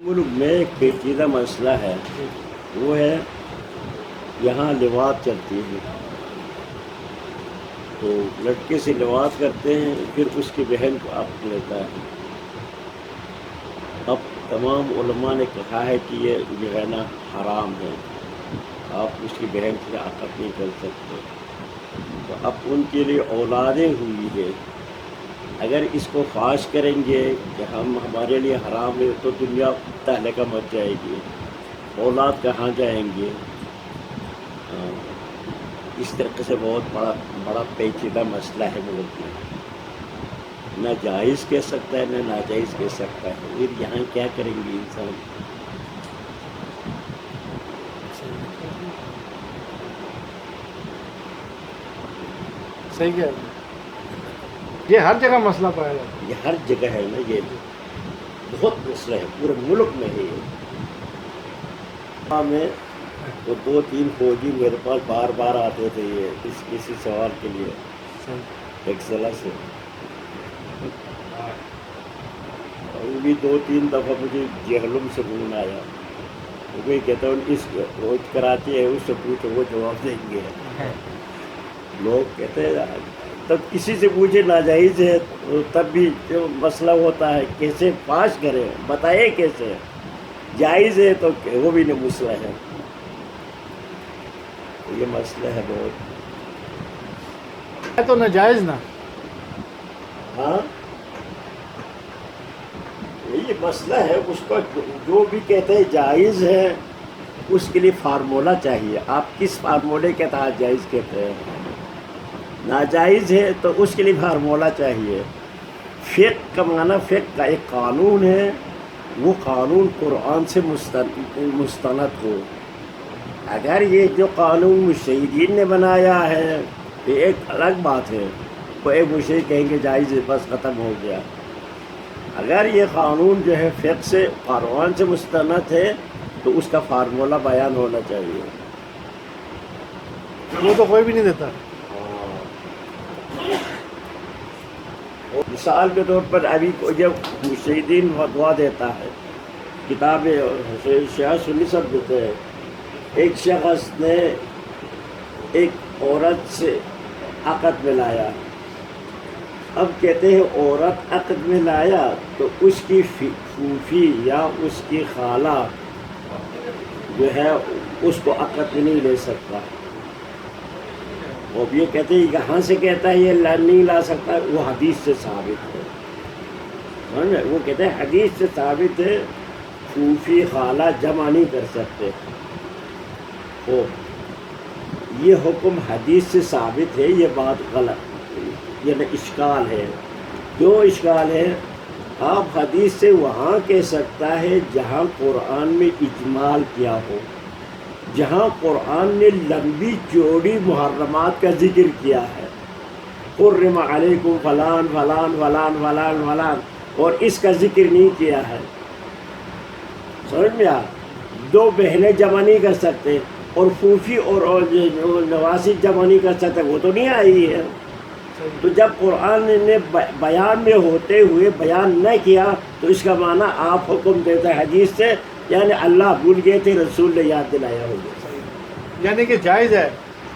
ملک میں ایک پیچیدہ مسئلہ ہے، وہ ہے یہاں لواط چلتی ہے، تو لڑکے سے لواط کرتے ہیں، پھر اس کی بہن کو عقد لیتا ہے۔ اب تمام علماء نے کہا ہے کہ یہ جو ہے نا حرام ہے، آپ اس کی بہن سے عقد نہیں کر سکتے۔ تو اب ان کے لیے اولادیں ہوئی ہے، اگر اس کو فاش کریں گے کہ ہمارے لیے حرام ہے تو دنیا تہلکہ مچ جائے گی، اولاد کہاں جائیں گے؟ اس طرح سے بہت بڑا پیچیدہ مسئلہ ہے ملک میں، نہ جائز کہہ سکتا ہے نہ ناجائز کہہ سکتا ہے، پھر یہاں کیا کریں گے انسان؟ صحیح کہہ رہے ہیں۔ یہ ہر جگہ مسئلہ پایا جاتا ہے۔ یہ ہر جگہ ہے نا، یہ بہت مسئلہ ہے، پورے ملک میں ہے یہ۔ میں وہ 2-3 فوجی میرے پاس بار بار آتے تھے یہ کسی سوال کے لیے ایک ضلع سے، اور بھی 2-3 دفعہ مجھے جہلم سے فون آیا، وہ کہتا ہوں اس روز کراتی ہے اس سے پوچھو وہ جواب دیں گے۔ لوگ کہتے ہیں تب کسی سے پوچھے ناجائز ہے تب بھی جو مسئلہ ہوتا ہے کیسے پاش کرے، بتائے کیسے، جائز ہے تو وہ بھی نہیں مسئلہ ہے، یہ مسئلہ ہے بہت۔ ہے تو ناجائز نہ، ہاں یہ مسئلہ ہے، اس کا جو بھی کہتے ہیں جائز ہے اس کے لیے فارمولہ چاہیے، آپ کس فارمولے کے تحت جائز کہتے ہیں؟ ناجائز ہے تو اس کے لیے فارمولہ چاہیے۔ فقہ کا معنی فقہ کا ایک قانون ہے، وہ قانون قرآن سے مستند ہو۔ اگر یہ جو قانون مجتہدین نے بنایا ہے یہ ایک الگ بات ہے، وہ ایک مجتہد کہیں گے جائز ہے بس ختم ہو گیا۔ اگر یہ قانون جو ہے فقہ سے قرآن سے مستند ہے تو اس کا فارمولہ بیان ہونا چاہیے۔ وہ تو کوئی بھی نہیں دیتا۔ مثال کے طور پر ابھی جب مجتہدین فتویٰ دیتا ہے، کتاب شیعہ سنی سب دیتے ہیں، ایک شخص نے ایک عورت سے عقد میں لایا، اب کہتے ہیں عورت عقد میں لایا تو اس کی پھوپھی یا اس کی خالہ جو ہے اس کو عقد میں نہیں لے سکتا۔ وہ بھی یہ کہتے ہیں کہاں سے کہتا ہے یہ نہیں لا سکتا، وہ حدیث سے ثابت ہے، وہ کہتے ہیں حدیث سے ثابت ہے، پھوپھی خالہ جمع نہیں کر سکتے۔ یہ حکم حدیث سے ثابت ہے، یہ بات غلط، یہ اشکال ہے۔ کیوں اشکال ہے؟ آپ حدیث سے وہاں کہہ سکتا ہے جہاں قرآن میں اجمال کیا ہو، جہاں قرآن نے لمبی چوڑی محرمات کا ذکر کیا ہے، حرم علیکم فلان فلان فلان فلان فلان، اور اس کا ذکر نہیں کیا ہے، سمجھ میں آ؟ 2 بہنیں جمع نہیں کر سکتے اور پھوپھی اور نواسی جمع نہیں کر سکتے، وہ تو نہیں آئی ہے۔ تو جب قرآن نے بیان میں ہوتے ہوئے بیان نہ کیا تو اس کا معنی آپ حکم دیتے ہیں حدیث سے، یعنی اللہ بھول گئے تھے، رسول نے یاد دلایا ہوگا، یعنی کہ جائز ہے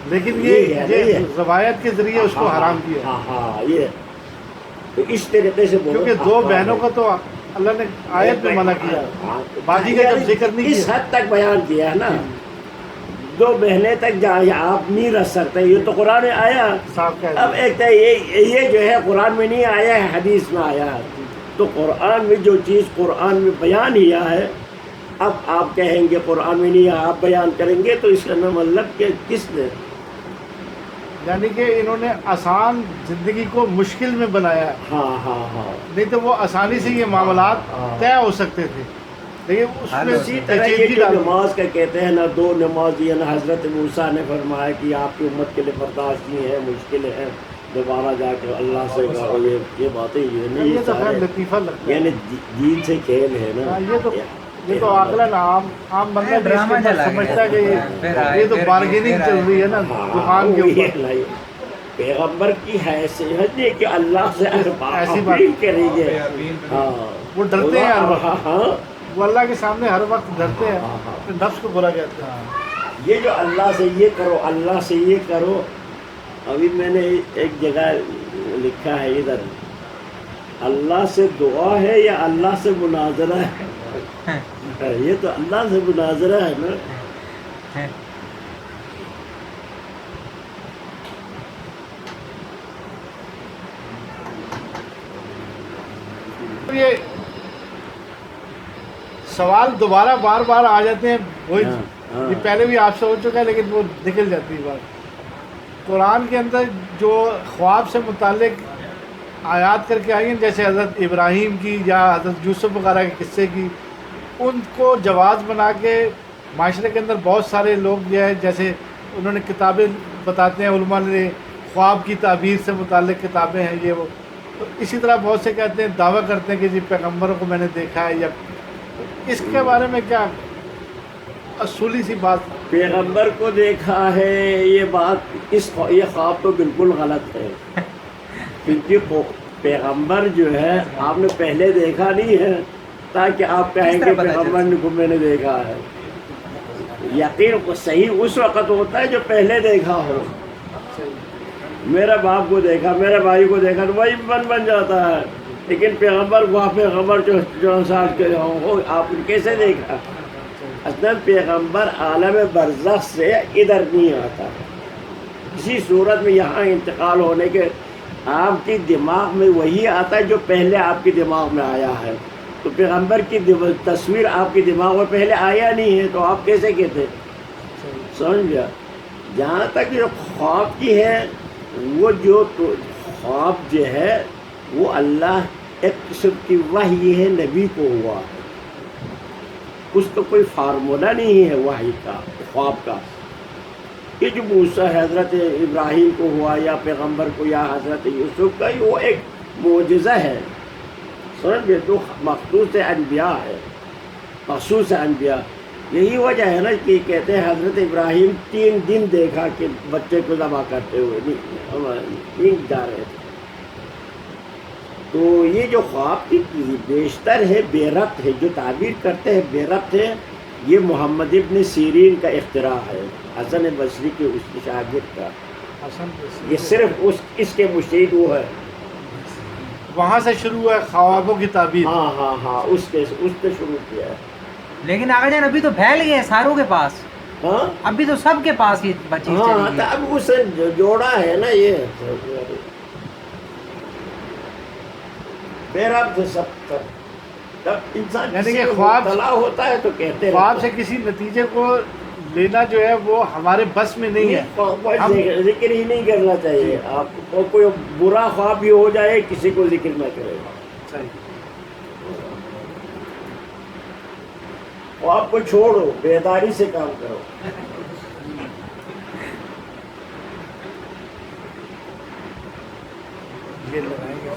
لیکن یہ روایت کے ذریعے اس کو حرام کیا۔ ہاں یہ تو اس طریقے سے کیونکہ 2 بہنوں کا تو اللہ نے آیت میں منع کیا، باقی کا جب ذکر نہیں اس کیا، حد تک بیان کیا ہے نا، 2 بہنیں تک آپ نہیں رکھ سکتے، یہ تو قرآن میں آیا۔ صاف کہہ اب دیا۔ ایک تو یہ جو ہے قرآن میں نہیں آیا ہے، حدیث میں آیا ہے، تو قرآن میں جو چیز قرآن میں بیان کیا ہے، اب آپ کہیں گے قرآن میں نہیں آیا، آپ بیان کریں گے تو اس کا مطلب کہ کس نے؟ یعنی کہ انہوں نے آسان زندگی کو مشکل میں بنایا ہے، ہاں نہیں تو وہ آسانی سے یہ معاملات طے ہو سکتے تھے، لیکن اس میں اسی طرح یہ پیچیدگی جو ڈال دی۔ نماز کا کہتے ہیں نا، 2 نماز یہ نا حضرت موسیٰ نے فرمایا کہ آپ کی امت کے لیے برداشت نہیں ہے، مشکل ہے، دوبارہ جا کے اللہ سے کہو، یہ باتیں یہ نہیں، یہ تو خیر سارے لطیفہ لگتا ہے، یعنی دین سے کھیل ہے نا۔ یہ تو عقلاً عام بندہ بھی اس کے اندر سمجھتا ہے کہ یہ تو بارگیننگ چل رہی ہے نا دکان کے اوپر۔ پیغمبر کی حیثیت ہے کہ اللہ سے ایسی بات اپیل کریں گے، ہاں وہ ڈرتے ہیں ہر وقت۔ ہاں وہ اللہ کے سامنے ہر وقت ڈرتے ہیں، نفس کو برا کہتے ہیں۔ یہ جو اللہ سے یہ کرو، اللہ سے یہ کرو، ابھی میں نے ایک جگہ لکھا ہے ادھر، اللہ سے دعا ہے یا اللہ سے مناظرہ ہے؟ یہ تو اللہ سے مناظرہ ہے نا۔ یہ سوال دوبارہ بار بار آ جاتے ہیں، وہی یہ پہلے بھی آپ سے ہو چکا ہے لیکن وہ نکل جاتی ہے بات۔ قرآن کے اندر جو خواب سے متعلق آیات کر کے آئی ہیں، جیسے حضرت ابراہیم کی یا حضرت یوسف وغیرہ کے قصے کی، ان کو جواز بنا کے معاشرے کے اندر بہت سارے لوگ جو ہے، جیسے انہوں نے کتابیں بتاتے ہیں، علماء نے خواب کی تعبیر سے متعلق کتابیں ہیں یہ وہ، تو اسی طرح بہت سے کہتے ہیں، دعویٰ کرتے ہیں کہ جی پیغمبروں کو میں نے دیکھا ہے، یا اس کے بارے میں کیا اصولی سی بات؟ پیغمبر کو دیکھا ہے، یہ بات یہ خواب تو بالکل غلط ہے، کیونکہ پیغمبر جو ہے آپ نے پہلے دیکھا نہیں ہے تاکہ آپ کہیں کہ پیغمبر کو میں نے دیکھا ہے۔ یقین کو صحیح اس وقت ہوتا ہے جو پہلے دیکھا ہو۔ میرا باپ کو دیکھا، میرے بھائی کو دیکھا تو وہی بن جاتا ہے، لیکن پیغمبر کو پیغمبر جو ساتھ کے ہو آپ نے کیسے دیکھا؟ اصلاً پیغمبر عالم برزخ سے ادھر نہیں آتا، کسی صورت میں یہاں انتقال ہونے کے آپ کی دماغ میں وہی آتا ہے جو پہلے آپ کے دماغ میں آیا ہے۔ تو پیغمبر کی تصویر آپ کے دماغ میں پہلے آیا نہیں ہے تو آپ کیسے کہتے؟ سمجھ گیا؟ جہاں تک جو خواب کی ہے، وہ جو خواب جو ہے وہ اللہ ایک قسم کی وحی ہے، نبی کو ہوا ہے، اس کا کوئی فارمولہ نہیں ہے وحی کا، خواب کا۔ یہ جو موسیٰ حضرت ابراہیم کو ہوا یا پیغمبر کو یا حضرت یوسف کا، وہ ایک معجزہ ہے، سمجھ گئے؟ تو مخصوص انبیاء ہے، مخصوص انبیاء۔ یہی وجہ ہے نا کہ کہتے ہیں حضرت ابراہیم 3 دن دیکھا کہ بچے کو ذبح کرتے ہوئے نہیں جا رہے تھے۔ تو یہ جو خواب کی بیشتر ہے بے ربط ہے، جو تعبیر کرتے ہیں بے ربط ہے، یہ محمد ابن سیرین کا اختراع ہے، حسن بصری کے اس شاگرد کا۔ یہ صرف اس کے مشہد وہ ہے، وہاں سے شروع ہے خوابوں کی تعبیر۔ ہاں اس سے شروع کیا ہے۔ لیکن آقا جان ابھی تو پھیل گئے ساروں کے پاس، ہاں ابھی تو سب کے پاس یہ بچی ہاں چلی تو گئی۔ اب اسے جوڑا ہے نا یہ بے ربط سب۔ جب انسان یعنی کسی کہ میں خواب مبتلا ہوتا ہے تو کہتے خواب رہتے سے کسی نتیجے کو لینا جو ہے وہ ہمارے بس میں نہیں ہے۔ ہیں، ذکر ہی نہیں کرنا چاہیے آپ کو، کوئی برا خواب بھی ہو جائے کسی کو ذکر نہ کرے۔ صحیح۔ خواب کو چھوڑو، بیداری سے کام کرو۔ یہ لگائیں گے